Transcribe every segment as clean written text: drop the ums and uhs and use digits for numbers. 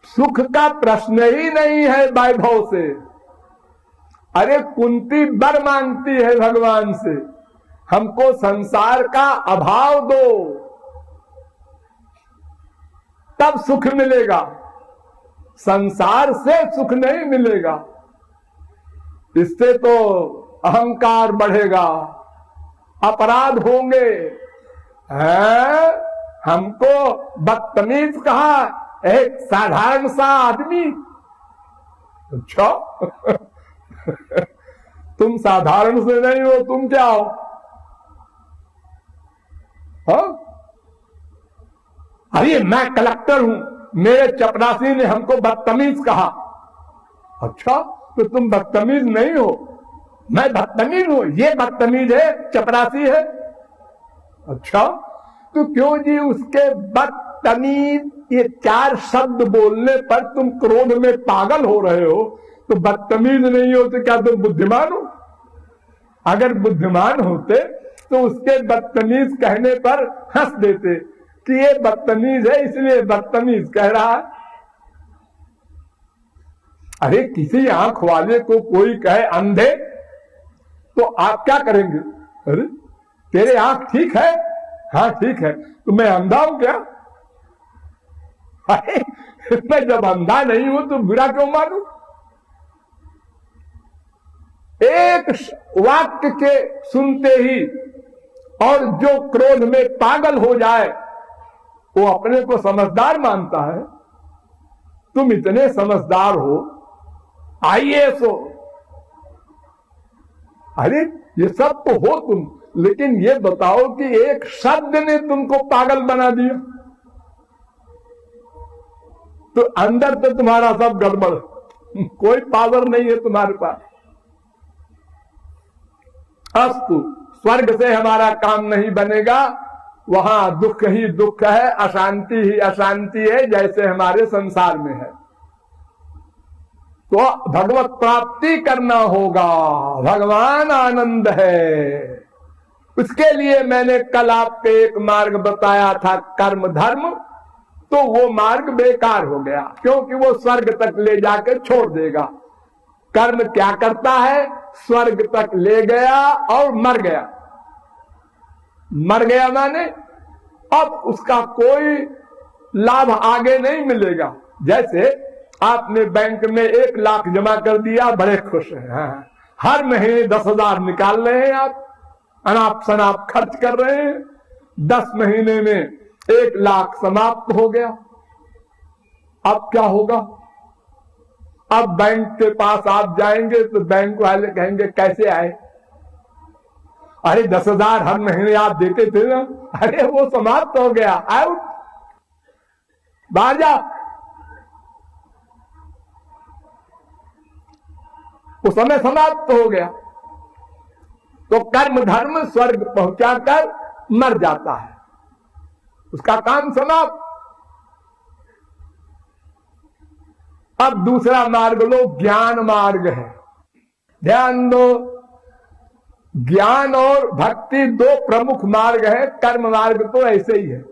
सुख का प्रश्न ही नहीं है वैभव से। अरे कुंती वर मांगती है भगवान से, हमको संसार का अभाव दो, तब सुख मिलेगा, संसार से सुख नहीं मिलेगा। इससे तो अहंकार बढ़ेगा, अपराध होंगे। हैं? हमको बदतमीज कहा एक साधारण सा आदमी। अच्छा तुम साधारण से नहीं हो, तुम क्या हो? हाँ? अरे मैं कलेक्टर हूं, मेरे चपरासी ने हमको बदतमीज कहा। अच्छा तो तुम बदतमीज नहीं हो, मैं बदतमीज हूं, ये बदतमीज है, चपरासी है। अच्छा तो क्यों जी उसके बदतमीज ये 4 शब्द बोलने पर तुम क्रोध में पागल हो रहे हो? तो बदतमीज नहीं हो तो क्या तुम बुद्धिमान हो? अगर बुद्धिमान होते तो उसके बदतमीज कहने पर हंस देते कि ये बदतमीज है इसलिए बदतमीज कह रहा है। अरे किसी आंख वाले को कोई कहे अंधे तो आप क्या करेंगे? अरे तेरे आंख ठीक है? हाँ ठीक है। तो मैं अंधा हूं क्या? अरे मैं जब अंधा नहीं हूं तो बुरा क्यों मानूं? एक वाक्य के सुनते ही और जो क्रोध में पागल हो जाए वो अपने को समझदार मानता है। तुम इतने समझदार हो, आईएएस हो, अरे ये सब तो हो तुम, लेकिन ये बताओ कि एक शब्द ने तुमको पागल बना दिया तो अंदर तो तुम्हारा सब गड़बड़, कोई पावर नहीं है तुम्हारे पास। अस्तु स्वर्ग से हमारा काम नहीं बनेगा, वहां दुख ही दुख है, अशांति ही अशांति है, जैसे हमारे संसार में है। तो भगवत प्राप्ति करना होगा, भगवान आनंद है। उसके लिए मैंने कल आपको एक मार्ग बताया था, कर्म धर्म, तो वो मार्ग बेकार हो गया क्योंकि वो स्वर्ग तक ले जाकर छोड़ देगा। कर्म क्या करता है? स्वर्ग तक ले गया और मर गया। मर गया माने अब उसका कोई लाभ आगे नहीं मिलेगा। जैसे आपने बैंक में 1 लाख जमा कर दिया, बड़े खुश हैं, हाँ। हर महीने 10,000 निकाल रहे हैं, आप अनाप शनाप खर्च कर रहे हैं, 10 महीने में 1 लाख समाप्त हो गया। अब क्या होगा? अब बैंक के पास आप जाएंगे तो बैंक वाले कहेंगे कैसे आए? अरे 10,000 हर महीने आप देते थे ना, अरे वो समाप्त हो गया, आउट, बाहर जा। वो समय समाप्त हो गया। तो कर्म धर्म स्वर्ग पहुंचाकर मर जाता है, उसका काम समाप्त। अब दूसरा मार्ग लो, ज्ञान मार्ग है। ध्यान दो, ज्ञान और भक्ति 2 प्रमुख मार्ग है, कर्म मार्ग तो ऐसे ही है।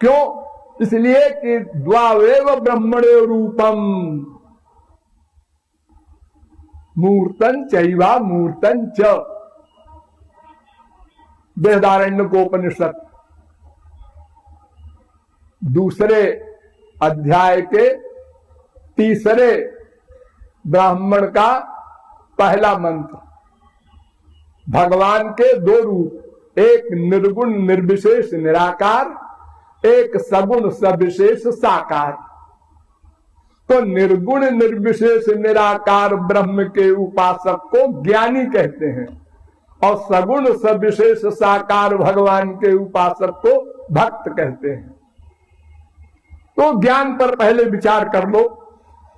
क्यों? इसलिए कि द्वावेव ब्रह्मणे रूपम मूर्तन चैवा मूर्तन च, बृहदारण्यकोपनिषद 2 अध्याय के 3 ब्राह्मण का पहला मंत्र। भगवान के 2 रूप, एक निर्गुण निर्विशेष निराकार, एक सगुण सविशेष साकार। तो निर्गुण निर्विशेष निराकार ब्रह्म के उपासक को ज्ञानी कहते हैं और सगुण सविशेष साकार भगवान के उपासक को भक्त कहते हैं। तो ज्ञान पर पहले विचार कर लो,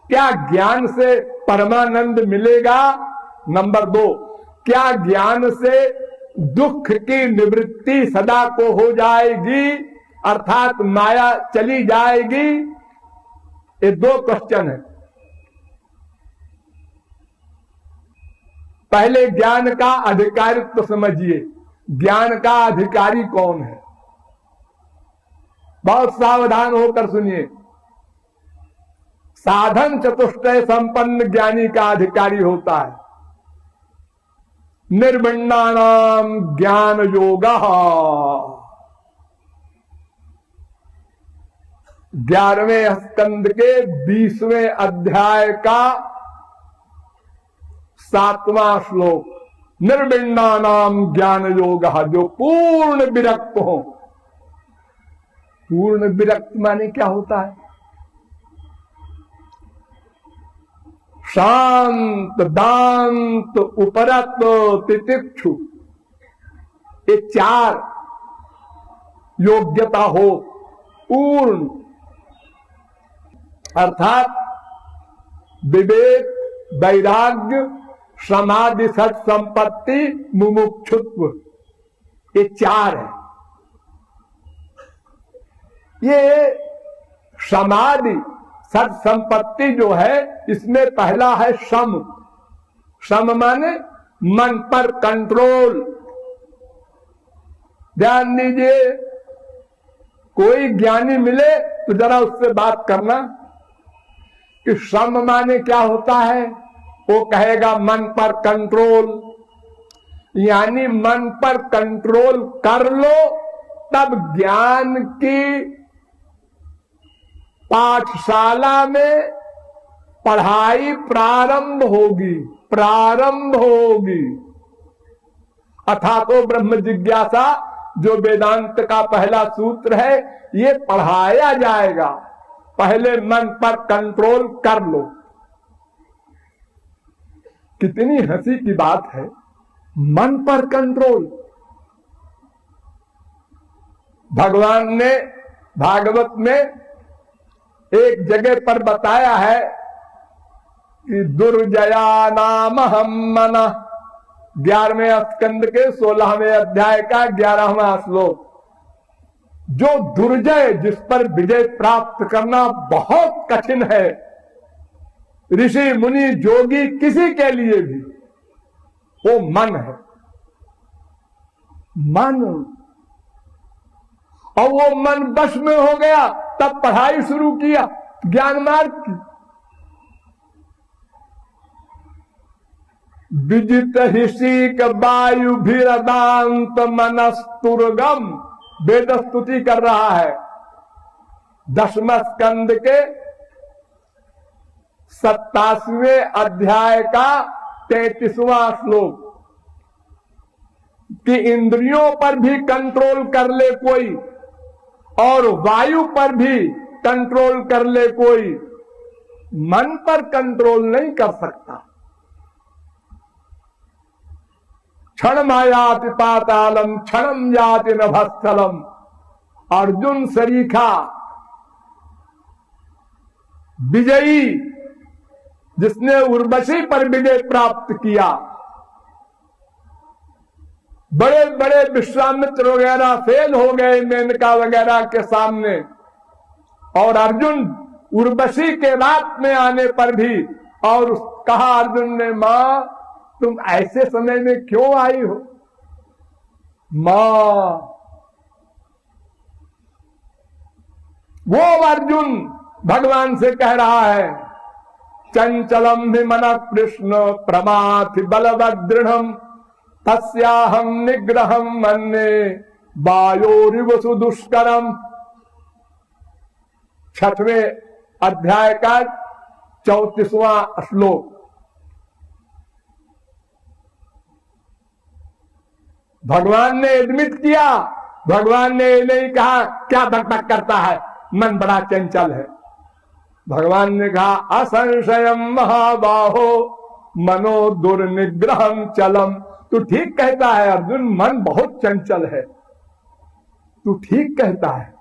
क्या ज्ञान से परमानंद मिलेगा? नंबर 2, क्या ज्ञान से दुख की निवृत्ति सदा को हो जाएगी, अर्थात माया चली जाएगी? ये 2 क्वेश्चन है। पहले ज्ञान का अधिकारित्व तो समझिए, ज्ञान का अधिकारी कौन है? बहुत सावधान होकर सुनिए। साधन चतुष्टय संपन्न ज्ञानी का अधिकारी होता है। निर्विण्णानाम ज्ञान योगः, 11वें स्कंद के 20वें अध्याय का 7वां श्लोक। निर्विण्णानाम ज्ञान योगः, जो पूर्ण विरक्त हो। पूर्ण विरक्त माने क्या होता है? शांत, दांत, उपरत, तितिक्षु, ये 4 योग्यता हो पूर्ण, अर्थात विवेक, वैराग्य, समाधि, सत संपत्ति, मुमुक्षुत्व, ये 4 है। ये समाधि सत संपत्ति जो है, इसमें पहला है शम। शम माने मन पर कंट्रोल। ध्यान दीजिए, कोई ज्ञानी मिले तो जरा उससे बात करना कि शम माने क्या होता है। वो कहेगा मन पर कंट्रोल, यानी मन पर कंट्रोल कर लो तब ज्ञान की पाठशाला में पढ़ाई प्रारंभ होगी। अथा तो ब्रह्म जिज्ञासा, जो वेदांत का पहला सूत्र है, ये पढ़ाया जाएगा। पहले मन पर कंट्रोल कर लो। कितनी हंसी की बात है, मन पर कंट्रोल। भगवान ने भागवत में एक जगह पर बताया है कि दुर्जया नाम हम मना, 11वें स्कंद के 16वें अध्याय का 11वां श्लोक। जो दुर्जय, जिस पर विजय प्राप्त करना बहुत कठिन है, ऋषि मुनि जोगी किसी के लिए भी, वो मन है। मन, और वो मन वश में हो गया, तब पढ़ाई शुरू किया ज्ञान मार्ग की। विजित हिषिक वायु भीरदांत मनस्तुर्गम, वेद स्तुति कर रहा है। 10वें स्कंद के 87वें अध्याय का 33वां श्लोक कि इंद्रियों पर भी कंट्रोल कर ले कोई, और वायु पर भी कंट्रोल कर ले कोई, मन पर कंट्रोल नहीं कर सकता। क्षण मायाति पातालम क्षणम जाति नभस्थलम। अर्जुन सरीखा विजयी, जिसने उर्वशी पर विजय प्राप्त किया, बड़े बड़े विश्वामित्र वगैरह फेल हो गए मेनका वगैरह के सामने, और अर्जुन उर्वशी के रात में आने पर भी, और कहा अर्जुन ने, मां तुम ऐसे समय में क्यों आई हो? मां, वो अर्जुन भगवान से कह रहा है, चंचलम हि मन कृष्ण प्रमाथि बलवदृढ़ तस्याहम निग्रहम मन्ये वायोरिव दुष्करम। 6वें अध्याय का 34वां श्लोक। भगवान ने एडमिट किया, भगवान ने ये नहीं कहा क्या बकबक करता है, मन बड़ा चंचल है। भगवान ने कहा असंशयम महाबाहो मनो दुर्निग्रहम चलम। तू ठीक कहता है अर्जुन, मन बहुत चंचल है, तू ठीक कहता है।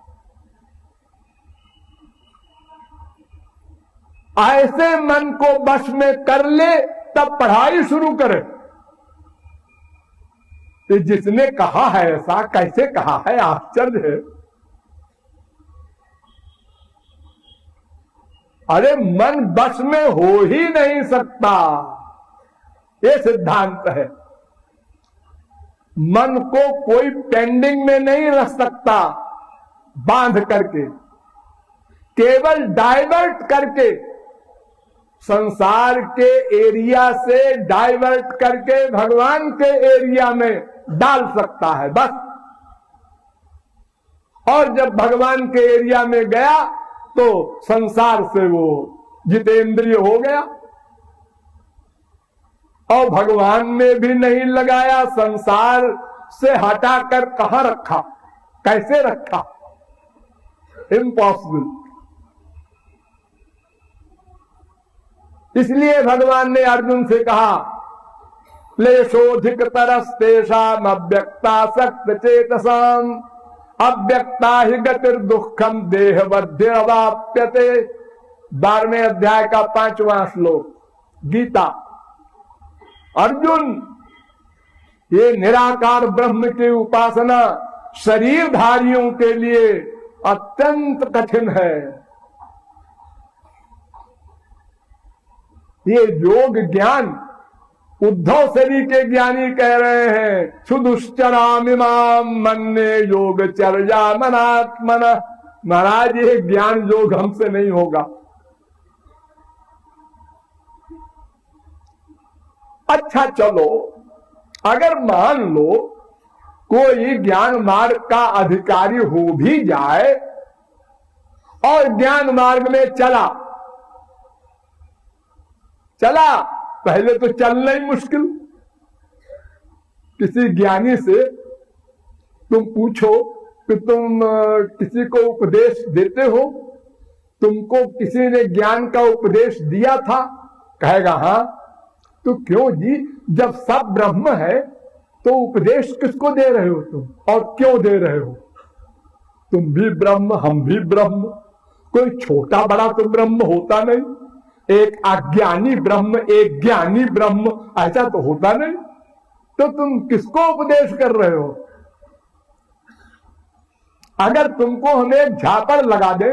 ऐसे मन को वश में कर ले तब पढ़ाई शुरू करे। तो जिसने कहा है ऐसा, कैसे कहा है, आश्चर्य है। अरे मन वश में हो ही नहीं सकता, ये सिद्धांत है। मन को कोई पेंडिंग में नहीं रख सकता बांध करके, केवल डाइवर्ट करके संसार के एरिया से डाइवर्ट करके भगवान के एरिया में डाल सकता है बस। और जब भगवान के एरिया में गया तो संसार से वो जितेंद्रिय हो गया, और भगवान में भी नहीं लगाया, संसार से हटाकर कहां रखा, कैसे रखा? इम्पॉसिबल। इसलिए भगवान ने अर्जुन से कहा, क्लेशोधिक तरस्तेषाम अव्यक्ता सक्त चेतसाम अव्यक्ता ही गतिर दुखम देहवद्धिरवाप्यते। 12वें अध्याय का 5वां श्लोक गीता। अर्जुन, ये निराकार ब्रह्म की उपासना शरीरधारियों के लिए अत्यंत कठिन है। ये योग ज्ञान उद्धव शरी के ज्ञानी कह रहे हैं, सुदुश्चरामिमाम मन्ने योग चर्या मनात्मन। महाराज, ये ज्ञान योग हमसे नहीं होगा। अच्छा चलो, अगर मान लो कोई ज्ञान मार्ग का अधिकारी हो भी जाए और ज्ञान मार्ग में चला, पहले तो चलना ही मुश्किल। किसी ज्ञानी से तुम पूछो कि तुम किसी को उपदेश देते हो, तुमको किसी ने ज्ञान का उपदेश दिया था? कहेगा हाँ। तो क्यों जी, जब सब ब्रह्म है तो उपदेश किसको दे रहे हो तुम, और क्यों दे रहे हो? तुम भी ब्रह्म, हम भी ब्रह्म, कोई छोटा बड़ा तो ब्रह्म होता नहीं। एक अज्ञानी ब्रह्म, एक ज्ञानी ब्रह्म, ऐसा तो होता नहीं। तो तुम किसको उपदेश कर रहे हो? अगर तुमको हम एक झापड़ लगा दे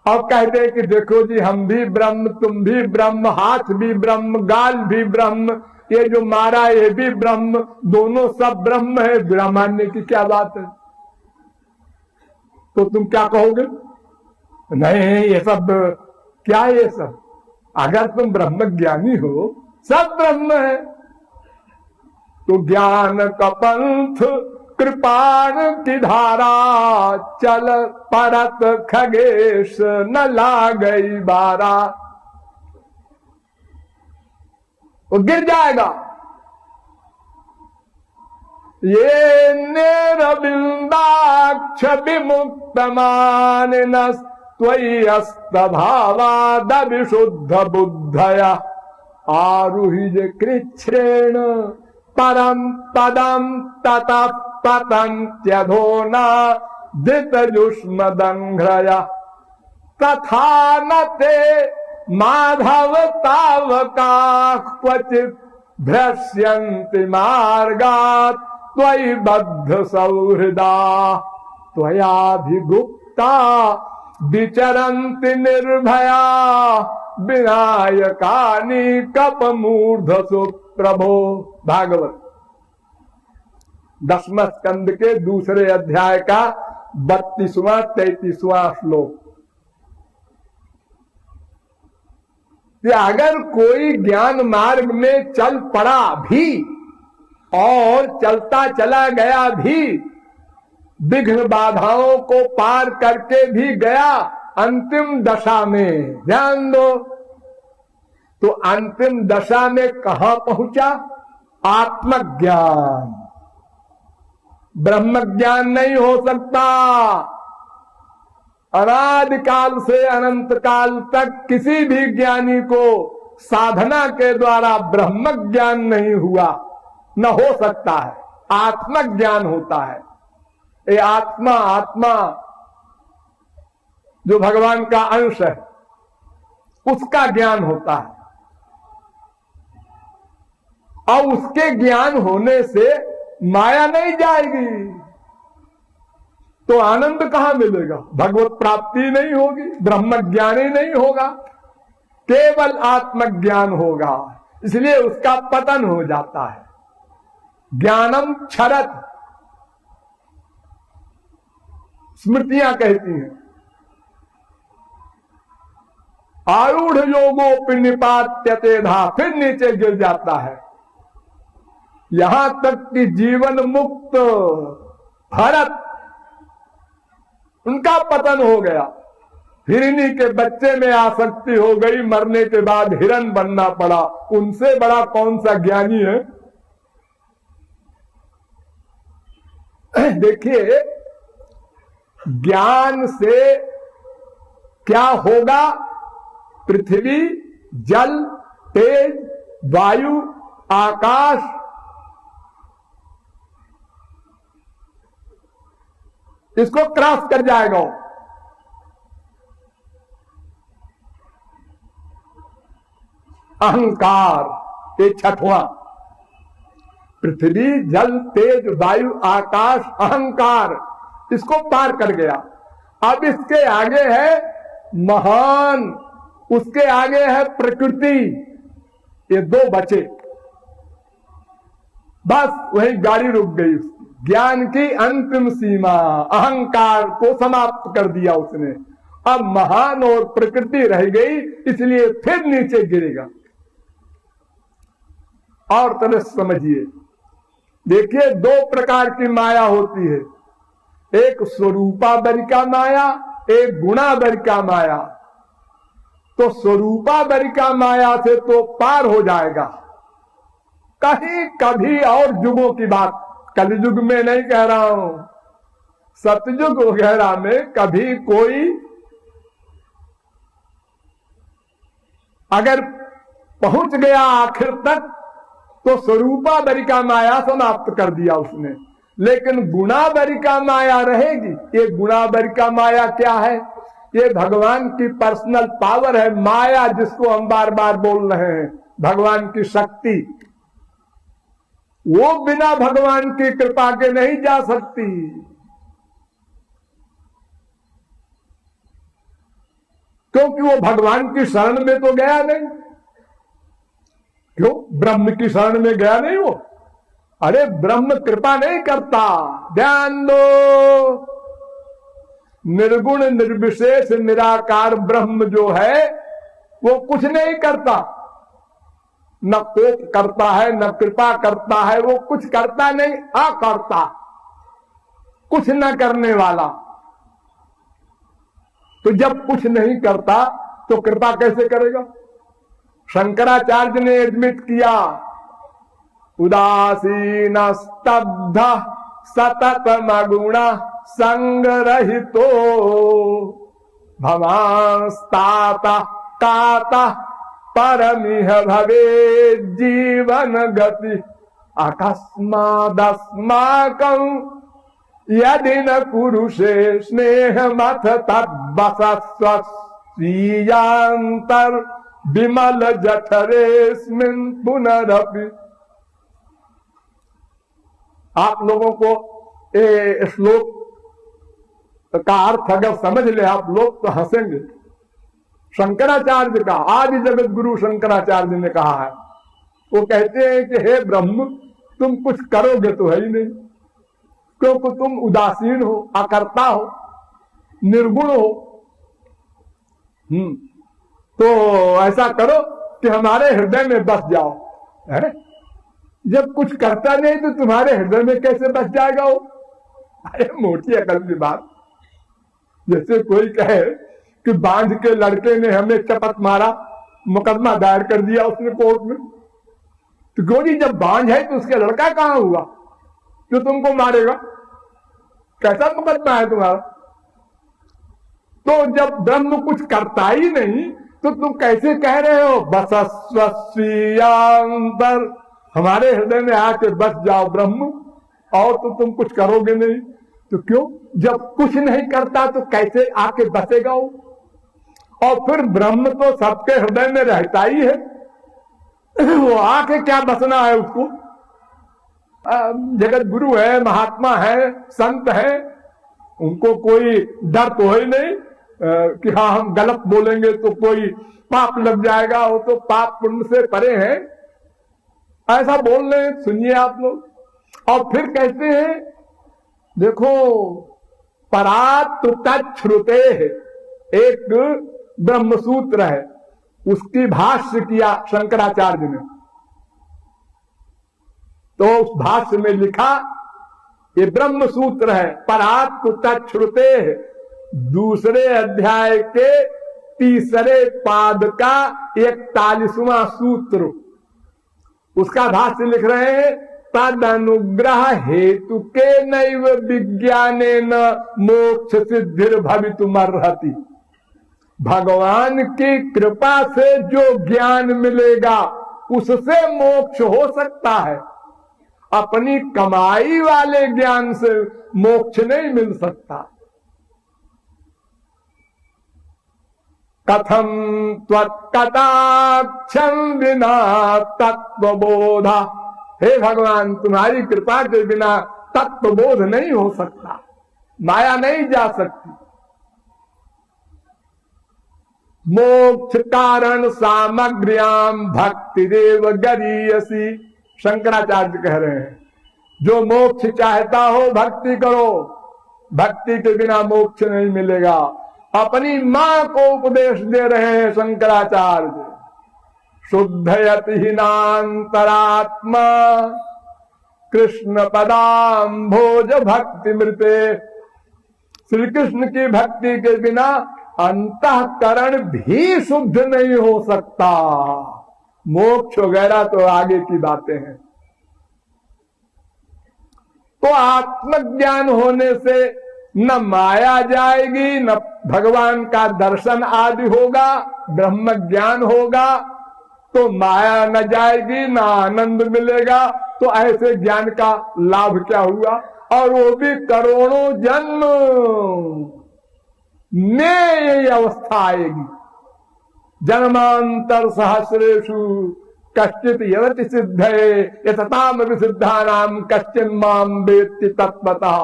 और कहते कि देखो जी, हम भी ब्रह्म, तुम भी ब्रह्म, हाथ भी ब्रह्म, गाल भी ब्रह्म, ये जो मारा ये भी ब्रह्म, दोनों सब ब्रह्म है, बिना मानने की क्या बात है? तो तुम क्या कहोगे? नहीं, ये सब क्या है? ये सब, अगर तुम ब्रह्म ज्ञानी हो, सब ब्रह्म है। तो ज्ञान का पंथ कृपाण की धारा, चल परत खगेश न लागई बारा। वो गिर जाएगा। ये निरबिंदाक्ष विमुक्त मानिनस त्वयि अस्तभावाद विशुद्ध बुद्धया आरुहि कृच्छ्रेण परम पदम ततः पतन्त्यधोना धृतजुष्मदंघ्रया तथा न ते माधव तावका क्वचित् भ्रश्यन्ति मार्गात् त्वयि बद्ध सौहृदा त्वयाभिगुप्ता विचरन्ति निर्भया विनायकानि कपमूर्धसु प्रभो। भागवत 10वें स्कंद के दूसरे अध्याय का 32वां 33वां श्लोक। कि अगर कोई ज्ञान मार्ग में चल पड़ा भी और चलता चला गया भी, विघ्न बाधाओं को पार करके भी गया, अंतिम दशा में ध्यान दो, तो अंतिम दशा में कहां पहुंचा? आत्मज्ञान। ब्रह्म ज्ञान नहीं हो सकता। अनादिकाल से अनंत काल तक किसी भी ज्ञानी को साधना के द्वारा ब्रह्म ज्ञान नहीं हुआ, न हो सकता है। आत्मज्ञान होता है। ये आत्मा जो भगवान का अंश है, उसका ज्ञान होता है। और उसके ज्ञान होने से माया नहीं जाएगी, तो आनंद कहां मिलेगा? भगवत प्राप्ति नहीं होगी, ब्रह्म ज्ञान ही नहीं होगा, केवल आत्मज्ञान होगा। इसलिए उसका पतन हो जाता है। ज्ञानम क्षरत, स्मृतियां कहती हैं। आरूढ़ योगो निपात्यतेधा, फिर नीचे गिर जाता है। यहां तक कि जीवन मुक्त भरत, उनका पतन हो गया। हिरनी के बच्चे में आसक्ति हो गई, मरने के बाद हिरन बनना पड़ा। उनसे बड़ा कौन सा ज्ञानी है? देखिए, ज्ञान से क्या होगा? पृथ्वी, जल, तेज, वायु, आकाश, इसको क्रॉस कर जाएगा। अहंकार, ये छठवां। पृथ्वी, जल, तेज, वायु, आकाश, अहंकार, इसको पार कर गया। अब इसके आगे है महान, उसके आगे है प्रकृति। ये दो बचे, बस वही गाड़ी रुक गई। ज्ञान की अंतिम सीमा, अहंकार को समाप्त कर दिया उसने। अब महान और प्रकृति रह गई, इसलिए फिर नीचे गिरेगा। और तरह समझिए, देखिए, दो प्रकार की माया होती है, एक स्वरूपावरिका माया, एक गुणावरिका माया। तो स्वरूपावरिका माया से तो पार हो जाएगा। कहीं कभी और युगों की बात, कलयुग में नहीं कह रहा हूं, सतयुग वगैरह में कभी कोई अगर पहुंच गया आखिर तक, तो स्वरूपावरिका माया समाप्त कर दिया उसने। लेकिन गुणावरिका माया रहेगी। ये गुणावरिका माया क्या है? ये भगवान की पर्सनल पावर है, माया जिसको हम बार बार बोल रहे हैं, भगवान की शक्ति। वो बिना भगवान की कृपा के नहीं जा सकती। क्योंकि वो भगवान की शरण में तो गया नहीं। क्यों? ब्रह्म की शरण में गया नहीं वो। अरे ब्रह्म कृपा नहीं करता, ध्यान दो। निर्गुण निर्विशेष निराकार ब्रह्म जो है वो कुछ नहीं करता, न कोप करता है, न कृपा करता है, वो कुछ करता नहीं, अकर्ता, कुछ न करने वाला। तो जब कुछ नहीं करता तो कृपा कैसे करेगा? शंकराचार्य ने एडमिट किया, उदासीन स्तब्ध सतत मगुण संगरहितो भवांस्ताता काता परमिह भवे जीवन गति अकस्मादस्माकं यदि न कुरुषे स्नेहमथ तद्वसस्व स्वीयांतर विमल जठरेस्मिन् पुनरपि। आप लोगों को ये श्लोक का अर्थ अगर समझ ले आप लोग तो हंसेंगे। शंकराचार्य का, आदि जगत गुरु शंकराचार्य ने कहा है, वो कहते हैं कि हे ब्रह्म, तुम कुछ करोगे तो है ही नहीं, क्योंकि तुम उदासीन हो, अकर्ता हो, निर्गुण हो। तो ऐसा करो कि हमारे हृदय में बस जाओ। है? जब कुछ करता नहीं तो तुम्हारे हृदय में कैसे बस जाएगा वो? अरे मोटी अकल की बात। जैसे कोई कहे कि बांझ के लड़के ने हमें चपत मारा, मुकदमा दायर कर दिया उसने कोर्ट में, तो गोरी जब बांझ है तो उसका लड़का कहां हुआ जो तुमको मारेगा? कैसा मुकदमा है तुम्हारा? तो जब ब्रह्म कुछ करता ही नहीं तो तुम कैसे कह रहे हो बसस्वस्वीयांतर, हमारे हृदय में आके बस जाओ ब्रह्म, और तो तुम कुछ करोगे नहीं। तो क्यों? जब कुछ नहीं करता तो कैसे आके बसेगा वो? और फिर ब्रह्म तो सबके हृदय में रहता ही है, वो आके क्या बसना है उसको? जगत गुरु है, महात्मा है, संत है, उनको कोई डर तो है नहीं कि हाँ हम गलत बोलेंगे तो कोई पाप लग जाएगा, वो तो पाप पुण्य से परे हैं। ऐसा बोल रहे हैं, सुनिए आप लोग। और फिर कहते हैं, देखो परात तच्छ्रुते, एक ब्रह्मसूत्र है, उसकी भाष्य किया शंकराचार्य ने। तो उस भाष्य में लिखा, ये ब्रह्मसूत्र है, परात्म तच्छ्रुते, दूसरे अध्याय के तीसरे पाद का 41वां सूत्र, उसका भाष्य लिख रहे हैं, तद अनुग्रह हेतु के नैव विज्ञानेन मोक्ष सिद्धिर भवितुमर्हति। भगवान की कृपा से जो ज्ञान मिलेगा उससे मोक्ष हो सकता है, अपनी कमाई वाले ज्ञान से मोक्ष नहीं मिल सकता। कथम त्वत्कटाक्षं विना तत्वबोधा, हे भगवान तुम्हारी कृपा के बिना तत्वबोध नहीं हो सकता, माया नहीं जा सकती। मोक्ष कारण सामग्र्याम भक्ति देव गरीयसी, शंकराचार्य कह रहे हैं, जो मोक्ष चाहता हो भक्ति करो, भक्ति के बिना मोक्ष नहीं मिलेगा। अपनी मां को उपदेश दे रहे हैं शंकराचार्य, शुद्धयति हीनांतरात्मा कृष्ण पदाम्भोज भक्ति मृते। श्री कृष्ण की भक्ति के बिना अंतःकरण भी शुद्ध नहीं हो सकता। मोक्ष वगैरह तो आगे की बातें हैं। तो आत्मज्ञान होने से न माया जाएगी, न भगवान का दर्शन आदि होगा, ब्रह्म ज्ञान होगा तो माया न जाएगी, न आनंद मिलेगा। तो ऐसे ज्ञान का लाभ क्या हुआ? और वो भी करोड़ों जन्म में यही अवस्था आएगी। जन्मांतर सहस्रेषु कश्चित यवति सिद्धये यतताम विसिद्धानाम कश्चिन माम वेत्ति तत्वतः।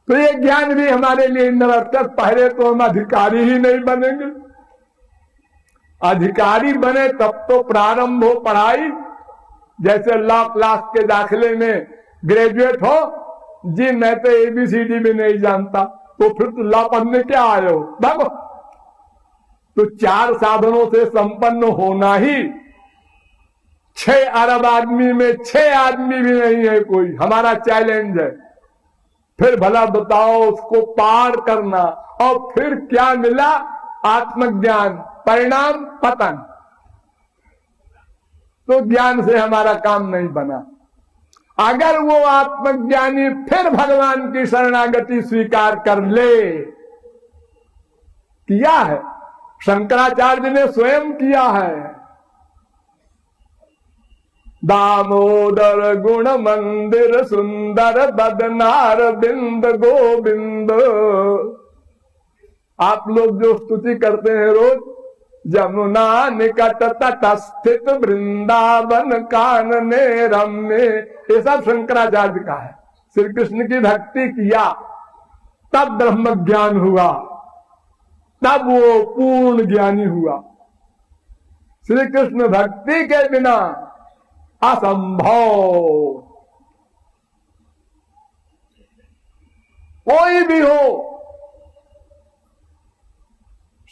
तो ये ज्ञान भी हमारे लिए निरर्थक। पहले तो हम अधिकारी ही नहीं बनेंगे, अधिकारी बने तब तो प्रारंभ हो पढ़ाई। जैसे लॉ क्लास के दाखिले में ग्रेजुएट हो, जी मैं तो ABCD भी नहीं जानता, तो फिर तो लॉ पढ़ने क्या आए हो भागो। तो 4 साधनों से संपन्न होना ही 6 अरब आदमी में 6 आदमी भी नहीं है कोई, हमारा चैलेंज है। फिर भला बताओ उसको पार करना, और फिर क्या मिला? आत्मज्ञान, परिणाम पतन। तो ज्ञान से हमारा काम नहीं बना। अगर वो आत्मज्ञानी फिर भगवान की शरणागति स्वीकार कर ले, किया है शंकराचार्य ने स्वयं किया है। दामोदर गुण मंदिर सुंदर बदनार बिंद गोविंद। आप लोग जो स्तुति करते हैं रोज, जमुना निकट तटस्थित वृंदावन कानने रम्य, ये सब शंकराचार्य का है। श्री कृष्ण की भक्ति किया तब ब्रह्म ज्ञान हुआ, तब वो पूर्ण ज्ञानी हुआ। श्री कृष्ण भक्ति के बिना असंभव। कोई भी हो,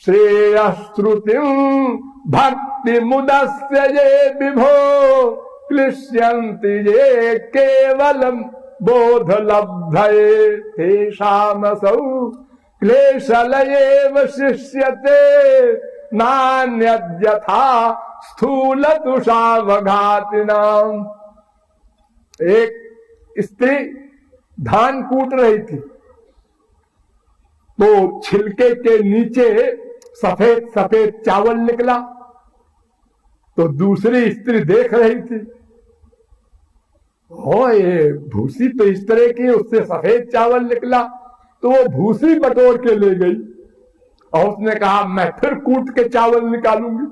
श्रेयश्रुतिम भक्ति मुदस्य ये विभो क्लिश्यन्ति ये केवलम बोध लब्धये तेषामसौ क्लेशलयेव शिष्यते नान्यद्यथा स्थूल तुषावघातिनाम। एक स्त्री धान कूट रही थी, तो छिलके के नीचे सफेद सफेद चावल निकला। तो दूसरी स्त्री देख रही थी, ओ ये भूसी तो इस तरह की, उससे सफेद चावल निकला। तो वो भूसी बटोर के ले गई और उसने कहा मैं फिर कूट के चावल निकालूंगी।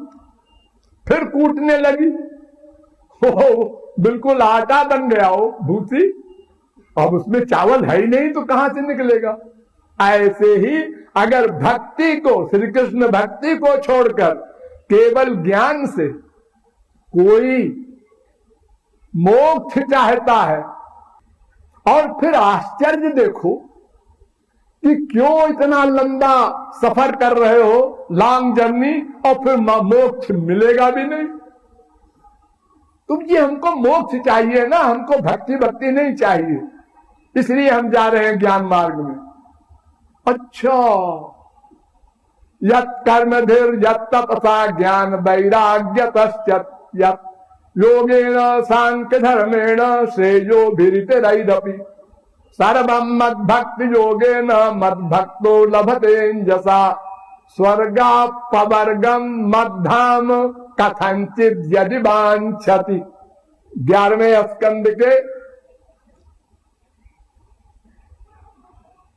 फिर कूटने लगी, बिल्कुल आटा बन गया हो भूसी, अब उसमें चावल है ही नहीं तो कहां से निकलेगा। ऐसे ही अगर भक्ति को, श्री कृष्ण भक्ति को छोड़कर केवल ज्ञान से कोई मोक्ष चाहता है, और फिर आश्चर्य देखो कि क्यों इतना लंबा सफर कर रहे हो, लॉन्ग जर्नी, और फिर मोक्ष मिलेगा भी नहीं। तुम जी हमको मोक्ष चाहिए ना, हमको भक्ति नहीं चाहिए, इसलिए हम जा रहे हैं ज्ञान मार्ग में। अच्छा, यत् कर्मधिर यत् तपसा ज्ञान वैराग्य तस्यत् योगेन सांख्य धर्मेण श्रेयो भिरितिरैरपि सर्वं मद्भक्ति योगेन मद्भक्तो लभतेऽंजसा स्वर्गापवर्गम मद्धाम कथंचित यदि वांछति। 11वें स्कंद के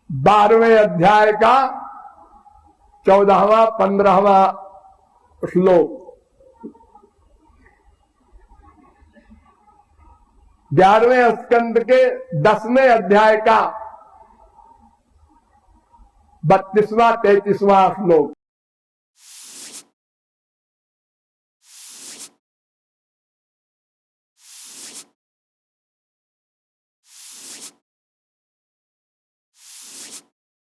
12वें अध्याय का 14वां 15वां श्लोक। 11वें स्कंद के 10वें अध्याय का 32वां 33वां श्लोक।